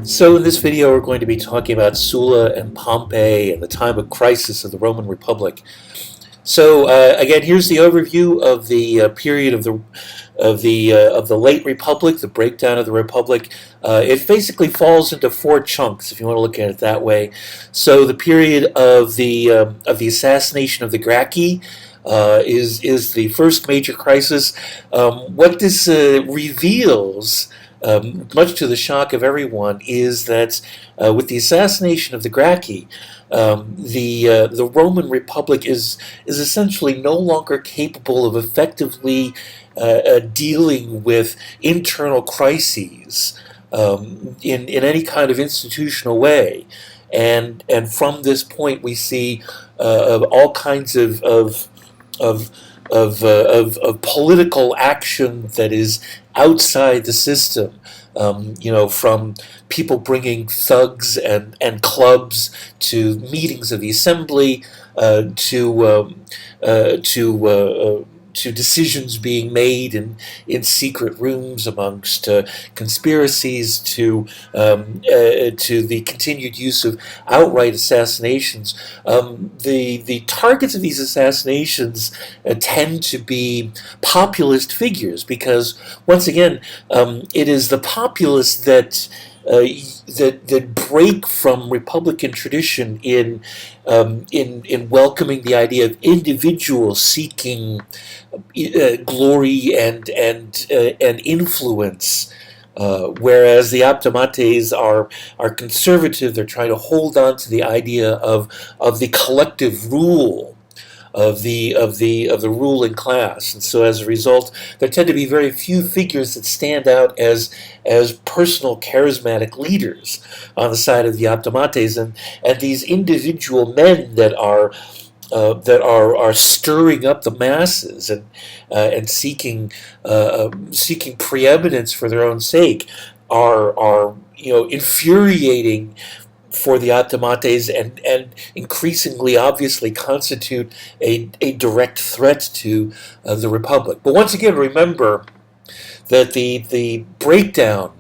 So in this video we're going to be talking about Sulla and Pompey and the time of crisis of the Roman Republic. So again, here's the overview of the period of the late Republic, the breakdown of the Republic. It basically falls into four chunks, if you want to look at it that way. So the period of the assassination of the Gracchi is the first major crisis. What this reveals, much to the shock of everyone, is that with the assassination of the Gracchi, the Roman Republic is essentially no longer capable of effectively dealing with internal crises in any kind of institutional way, and from this point we see all kinds of of political action that is outside the system. From people bringing thugs and clubs to meetings of the assembly, to decisions being made in secret rooms amongst conspiracies, to the continued use of outright assassinations. The targets of these assassinations tend to be populist figures, because once again, it is the populace that break from Republican tradition in welcoming the idea of individuals seeking glory and influence. Whereas the optimates are conservative, they're trying to hold on to the idea of the collective rule of the ruling class, and so as a result, there tend to be very few figures that stand out as personal charismatic leaders on the side of the optimates, and these individual men that are stirring up the masses and seeking preeminence for their own sake are infuriating for the optimates, and increasingly obviously constitute a direct threat to the Republic. But once again, remember that the breakdown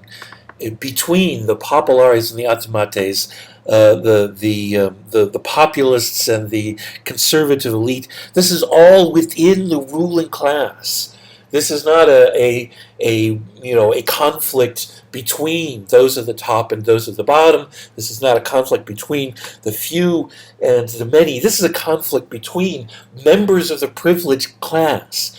between the populares and the optimates, the populists and the conservative elite, this is all within the ruling class. This is not a conflict between those at the top and those at the bottom. This is not a conflict between the few and the many. This is a conflict between members of the privileged class.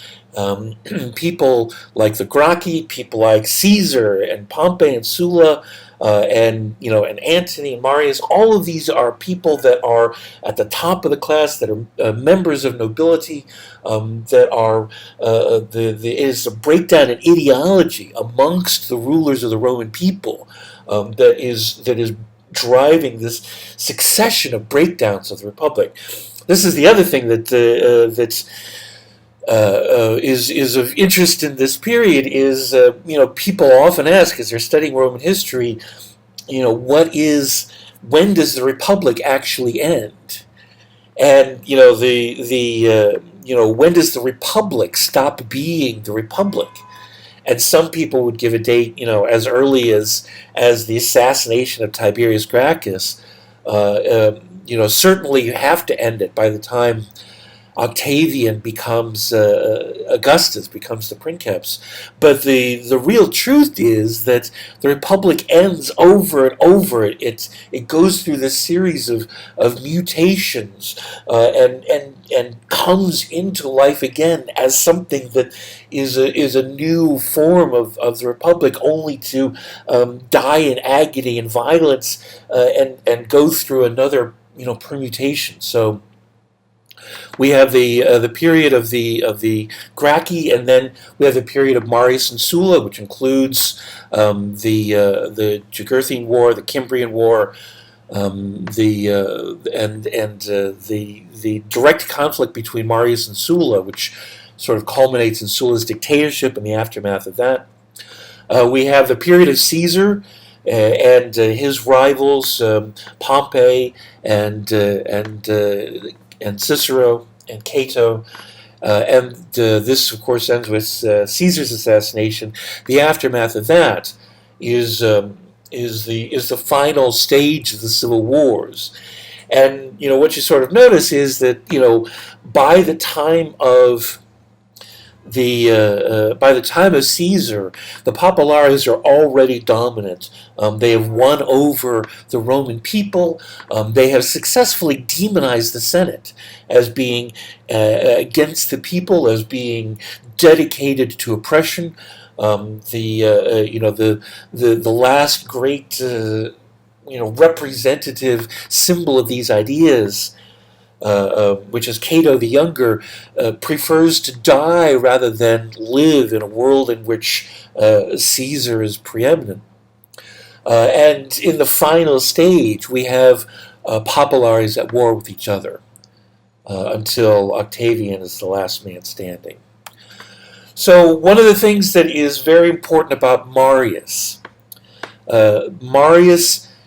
People like the Gracchi, people like Caesar and Pompey and Sulla, and Antony and Marius. All of these are people that are at the top of the class, that are members of nobility. That are it is a breakdown in ideology amongst the rulers of the Roman people that is driving this succession of breakdowns of the Republic. This is the other thing that's is of interest in this period. Is people often ask, as they're studying Roman history, when does the Republic actually end? And when does the Republic stop being the Republic? And some people would give a date, as early as the assassination of Tiberius Gracchus. Certainly you have to end it by the time Octavian becomes Augustus, becomes the princeps. But the real truth is that the Republic ends over and over. It goes through this series of mutations, and comes into life again as something that is a new form of the Republic, only to die in agony and violence, and go through another permutation. So we have the period of the Gracchi, and then we have the period of Marius and Sulla, which includes the Jugurthine War, the Cimbrian War, the direct conflict between Marius and Sulla, which sort of culminates in Sulla's dictatorship and the aftermath of that. We have the period of Caesar and his rivals, Pompey and Cicero and Cato, and this, of course, ends with Caesar's assassination. The aftermath of that is is the final stage of the civil wars. And what you sort of notice is that by the time of by the time of Caesar, the populares are already dominant. They have won over the Roman people. They have successfully demonized the Senate as being against the people, as being dedicated to oppression. The last great representative symbol of these ideas, which is Cato the Younger, prefers to die rather than live in a world in which Caesar is preeminent. And in the final stage, we have populares at war with each other until Octavian is the last man standing. So one of the things that is very important about Marius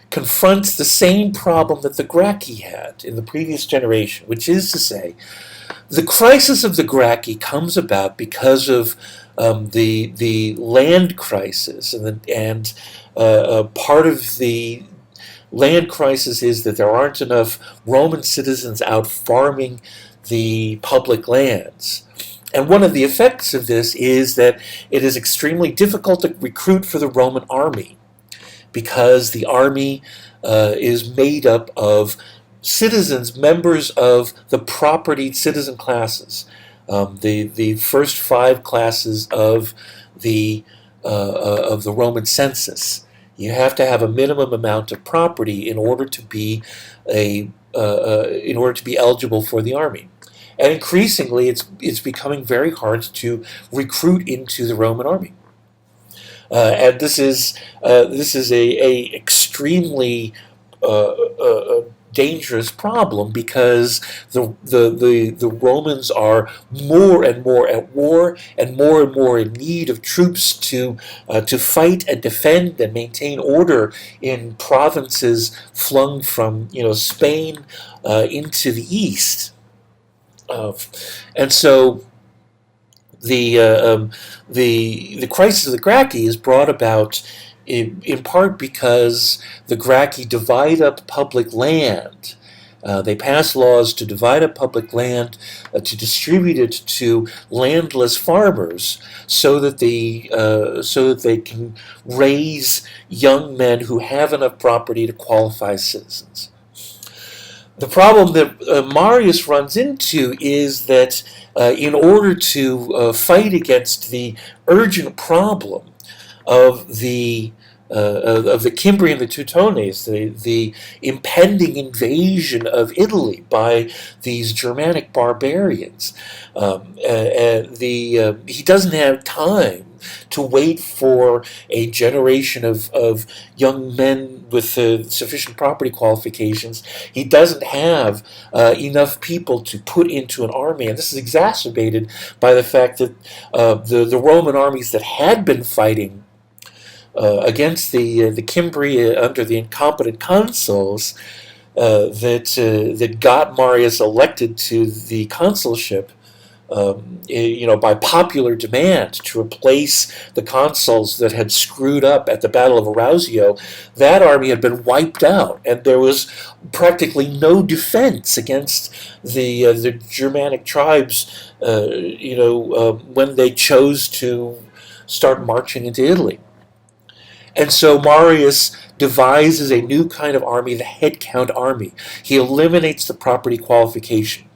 confronts the same problem that the Gracchi had in the previous generation, which is to say, the crisis of the Gracchi comes about because of the land crisis, and part of the land crisis is that there aren't enough Roman citizens out farming the public lands. And one of the effects of this is that it is extremely difficult to recruit for the Roman army, because the army is made up of citizens, members of the propertied citizen classes, the first 5 classes of the Roman census. You have to have a minimum amount of property in order to be eligible for the army. And increasingly, it's becoming very hard to recruit into the Roman army. And this is a extremely dangerous problem, because the Romans are more and more at war and more in need of troops to fight and defend and maintain order in provinces flung from Spain into the east. And so the crisis of the Gracchi is brought about in part because the Gracchi divide up public land. They pass laws to divide up public land, to distribute it to landless farmers, so that they can raise young men who have enough property to qualify as citizens. The problem that Marius runs into is that in order to fight against the urgent problem of the Cimbri and the Teutones, the impending invasion of Italy by these Germanic barbarians, he doesn't have time to wait for a generation of young men with sufficient property qualifications. He doesn't have enough people to put into an army, and this is exacerbated by the fact that the Roman armies that had been fighting against the Cimbri under the incompetent consuls that got Marius elected to the consulship, by popular demand to replace the consuls that had screwed up at the Battle of Arausio. That army had been wiped out, and there was practically no defense against the Germanic tribes, when they chose to start marching into Italy. And so Marius devises a new kind of army, the head count army. He eliminates the property qualification.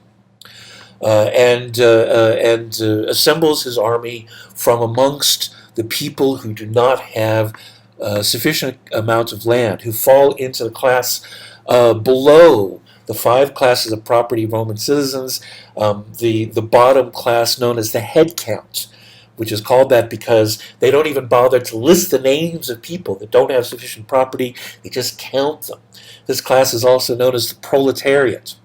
And assembles his army from amongst the people who do not have sufficient amounts of land, who fall into the class below the 5 classes of property Roman citizens, the bottom class known as the head count, which is called that because they don't even bother to list the names of people that don't have sufficient property. They just count them. This class is also known as the proletariat.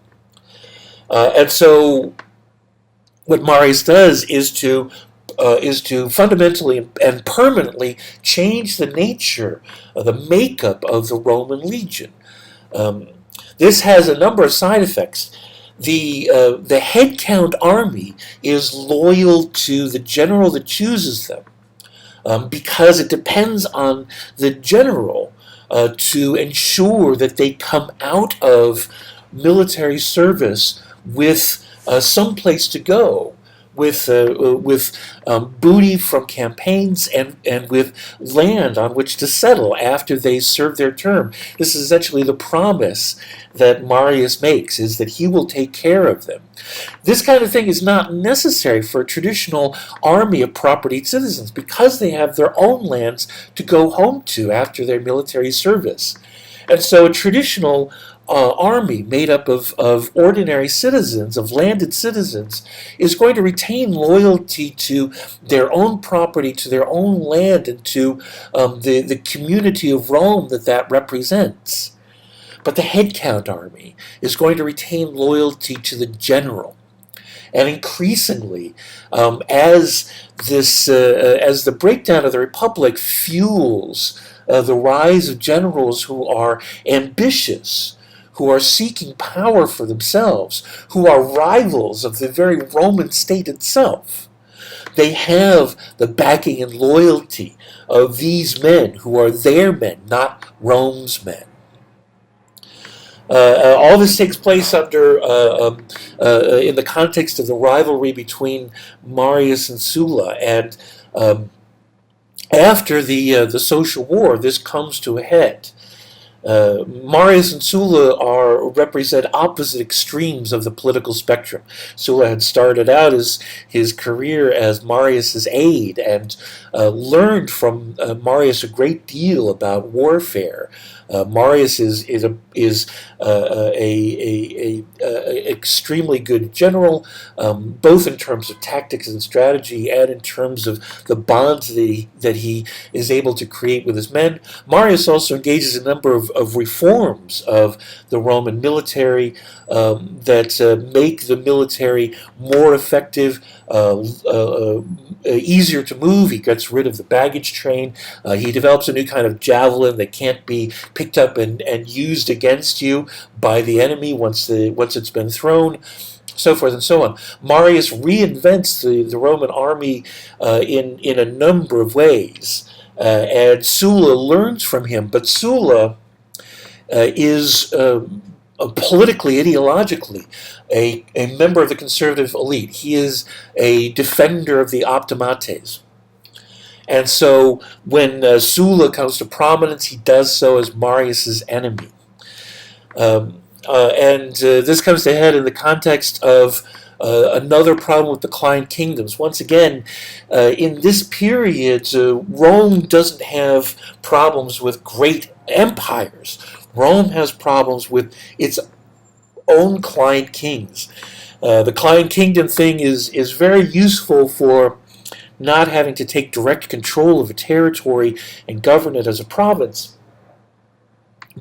And so what Marius does is to fundamentally and permanently change the nature of the makeup of the Roman legion. This has a number of side effects. The head count army is loyal to the general that chooses them, because it depends on the general to ensure that they come out of military service with some place to go, with booty from campaigns and with land on which to settle after they serve their term. This is essentially the promise that Marius makes, is that he will take care of them. This kind of thing is not necessary for a traditional army of propertied citizens because they have their own lands to go home to after their military service. And so a traditional army made up of ordinary citizens, of landed citizens, is going to retain loyalty to their own property, to their own land, and to the community of Rome that represents. But the headcount army is going to retain loyalty to the general. And increasingly, as the breakdown of the Republic fuels the rise of generals who are ambitious, who are seeking power for themselves, who are rivals of the very Roman state itself, they have the backing and loyalty of these men who are their men, not Rome's men. All this takes place under in the context of the rivalry between Marius and Sulla, and after the social war, this comes to a head. Marius and Sulla represent opposite extremes of the political spectrum. Sulla had started out his career as Marius's aide and learned from Marius a great deal about warfare. Marius is a extremely good general, both in terms of tactics and strategy, and in terms of the bonds that he is able to create with his men. Marius also engages in a number of reforms of the Roman military that make the military more effective, easier to move. He gets rid of the baggage train. He develops a new kind of javelin that can't be picked up and used against you by the enemy once it's been thrown, so forth and so on. Marius reinvents the Roman army in a number of ways, and Sulla learns from him. But Sulla is politically, ideologically, a member of the conservative elite. He is a defender of the optimates. And so when Sulla comes to prominence, he does so as Marius's enemy. This comes to head in the context of another problem with the client kingdoms. Once again, in this period, Rome doesn't have problems with great empires. Rome has problems with its own client kings. The client kingdom thing is very useful for not having to take direct control of a territory and govern it as a province.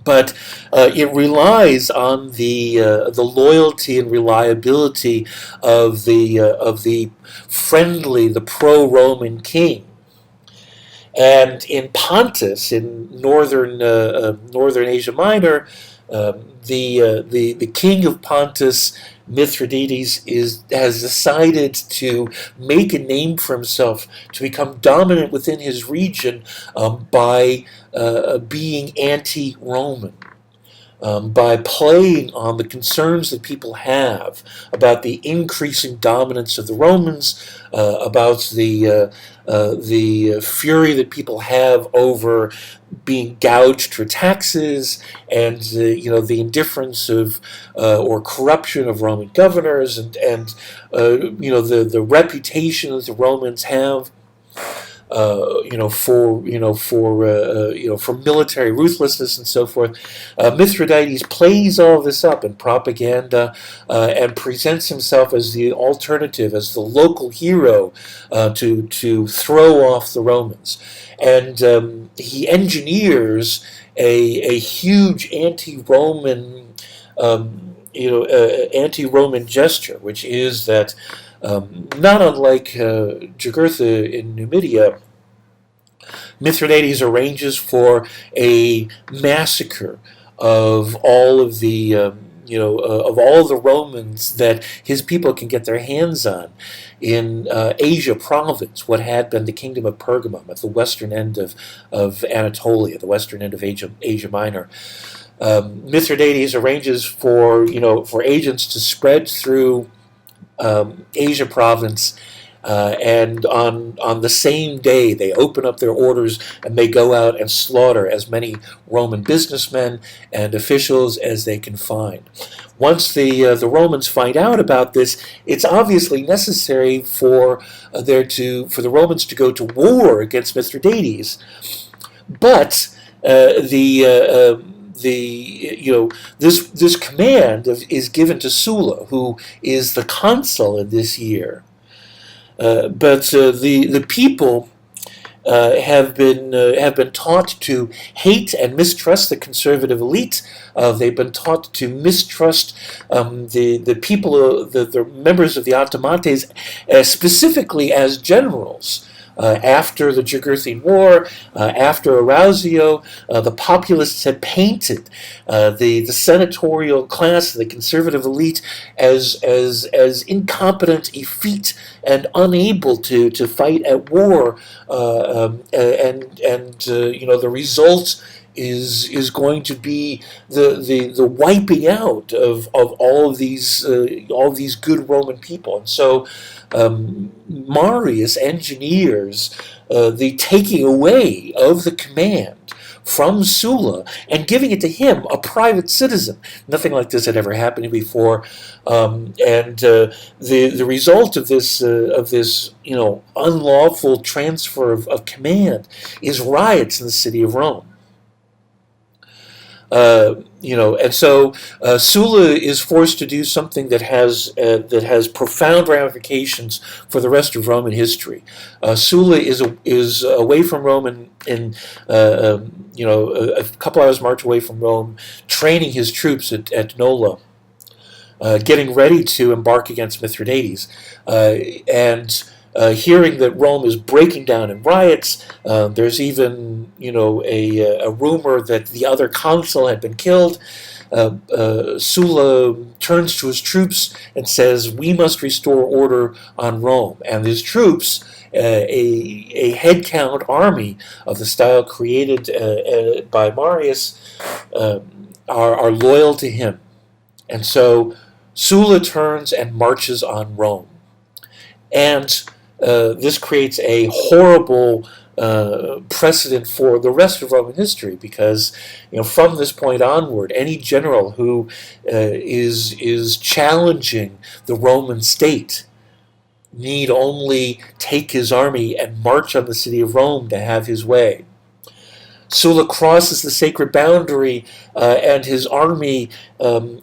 But it relies on the loyalty and reliability of the friendly, the pro-Roman king. And in Pontus, in northern Asia Minor, the king of Pontus, Mithridates, has decided to make a name for himself, to become dominant within his region by being anti-Roman, by playing on the concerns that people have about the increasing dominance of the Romans, about the fury that people have over being gouged for taxes, and the indifference of or corruption of Roman governors, and the reputation that the Romans have for military ruthlessness and so forth. Mithridates plays all this up in propaganda and presents himself as the alternative, as the local hero to throw off the Romans. And he engineers a huge anti-Roman anti-Roman gesture, which is that not unlike Jugurtha in Numidia, Mithridates arranges for a massacre of all of the of all the Romans that his people can get their hands on in Asia province, what had been the kingdom of Pergamum at the western end of Anatolia, the western end of Asia Minor. Mithridates arranges for agents to spread through Asia province, and on the same day they open up their orders and they go out and slaughter as many Roman businessmen and officials as they can find. Once the Romans find out about this, it's obviously necessary for the Romans to go to war against Mithridates, but this command is given to Sulla, who is the consul in this year. But the people have been taught to hate and mistrust the conservative elite. They've been taught to mistrust the people, the members of the Automates, specifically as generals. After the Jugurthine War, after Arausio, the populists had painted the senatorial class, the conservative elite, as incompetent, effete, and unable to fight at war, the result is going to be the wiping out of all of these good Roman people. And so Marius engineers the taking away of the command from Sulla and giving it to him, a private citizen. Nothing like this had ever happened before, the result of this unlawful transfer of command is riots in the city of Rome. And so Sulla is forced to do something that has profound ramifications for the rest of Roman history. Sulla is away from Rome in a couple hours march away from Rome, training his troops at Nola, getting ready to embark against Mithridates, and hearing that Rome is breaking down in riots. There's even, a rumor that the other consul had been killed. Sulla turns to his troops and says, "We must restore order on Rome." And his troops, a headcount army of the style created by Marius, are loyal to him. And so Sulla turns and marches on Rome. And this creates a horrible precedent for the rest of Roman history, because from this point onward, any general who is challenging the Roman state need only take his army and march on the city of Rome to have his way. Sulla crosses the sacred boundary, and his army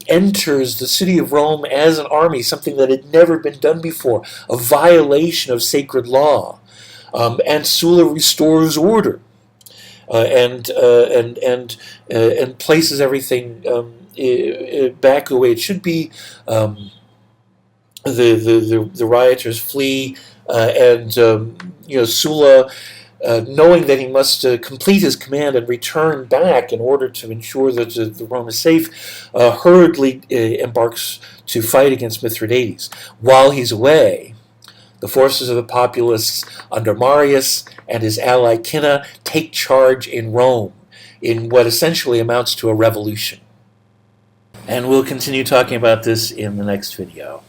enters the city of Rome as an army, something that had never been done before, a violation of sacred law. And Sulla restores order, and places everything back the way it should be. The rioters flee, and Sulla, knowing that he must complete his command and return back in order to ensure that the Rome is safe, hurriedly embarks to fight against Mithridates. While he's away, the forces of the populists under Marius and his ally Cinna take charge in Rome in what essentially amounts to a revolution. And we'll continue talking about this in the next video.